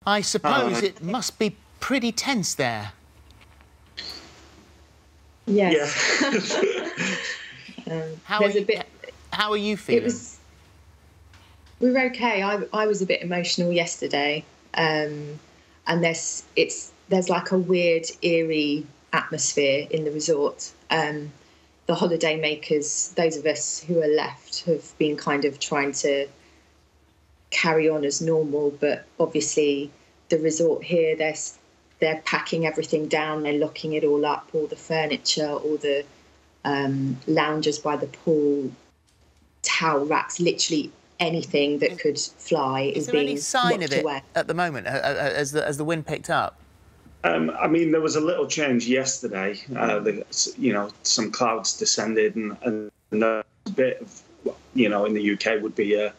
I suppose it must be pretty tense there. Yes. Yeah. How are you feeling? We were okay. I was a bit emotional yesterday, and there's like a weird, eerie atmosphere in the resort. The holidaymakers, those of us who are left, have been kind of trying to carry on as normal, but obviously the resort here, they're packing everything down, they're locking it all up, all the furniture, all the lounges by the pool, towel racks, literally anything that could fly is being locked away. Is there any sign of it at the moment as the wind picked up? I mean, there was a little change yesterday. Some clouds descended, and a bit of, in the UK would be a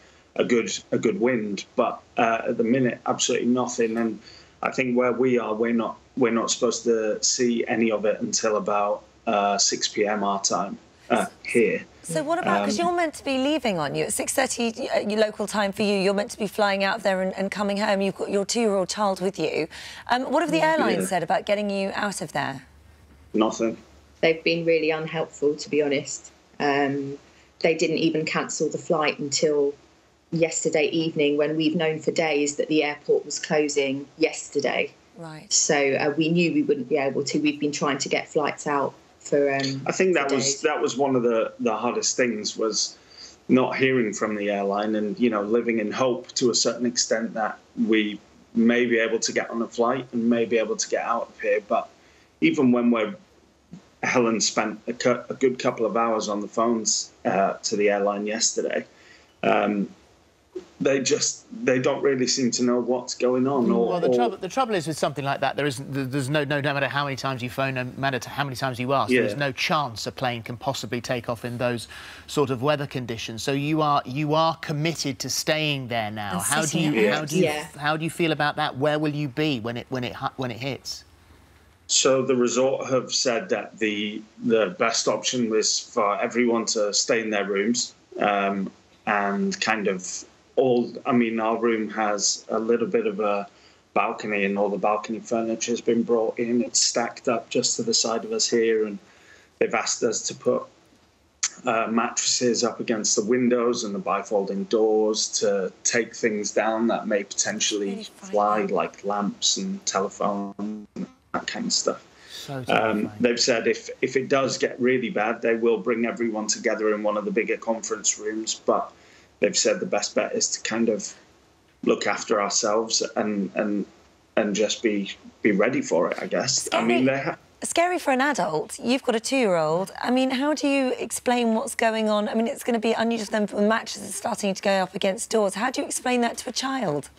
good wind. But at the minute, absolutely nothing. And I think where we are, we're not supposed to see any of it until about 6 p.m. our time here. So what about, because you're meant to be leaving, aren't you? At 6:30 local time for you, you're meant to be flying out there and coming home. You've got your 2-year-old child with you. What have the airlines said about getting you out of there? Nothing. They've been really unhelpful, to be honest. They didn't even cancel the flight until yesterday evening, when we've known for days that the airport was closing yesterday. Right. So we knew we wouldn't be able to. We've been trying to get flights out for I think that was one of the hardest things, was not hearing from the airline, and living in hope to a certain extent that we may be able to get on a flight and may be able to get out of here. But even when Helen spent a good couple of hours on the phones to the airline yesterday, they don't really seem to know what's going on. Well, the trouble is with something like that, there's no matter how many times you phone, no matter how many times you ask, there's no chance a plane can possibly take off in those sort of weather conditions. So you are committed to staying there now. How do you feel about that? Where will you be when it hits? So the resort have said that the best option was for everyone to stay in their rooms, and kind of our room has a little bit of a balcony, and all the balcony furniture has been brought in. It's stacked up just to the side of us here, and they've asked us to put mattresses up against the windows and the bifolding doors to take things down that may potentially fly, like lamps and telephones and that kind of stuff. They've said if it does get really bad, they will bring everyone together in one of the bigger conference rooms, but they've said the best bet is to kind of look after ourselves and just be ready for it, I guess. Scary. I mean, scary for an adult. You've got a 2-year-old. I mean, how do you explain what's going on? I mean, it's going to be unusual for them, for mattresses starting to go up against doors. How do you explain that to a child?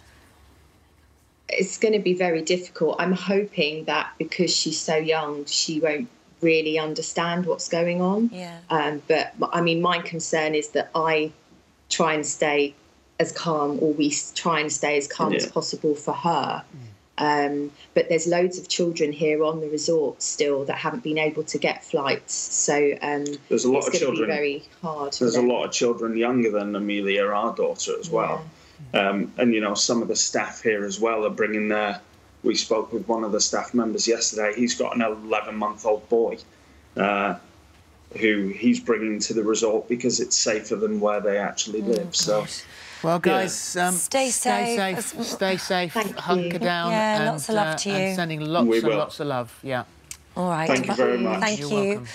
It's going to be very difficult. I'm hoping that because she's so young, she won't really understand what's going on. Yeah. But I mean, my concern is that I try and stay as calm, or we try and stay as calm as possible for her. But there's loads of children here on the resort still that haven't been able to get flights. So there's a lot of children. Be very hard. There's a lot of children younger than Amelia, our daughter, as well. And some of the staff here as well are bringing their. We spoke with one of the staff members yesterday. He's got an 11-month-old boy who he's bringing to the resort because it's safer than where they actually live. So, well, guys, stay safe. Stay safe. Hunker down. Yeah, and, lots of love to you. And sending lots of love. Yeah. All right. Thank you very much. Thank you.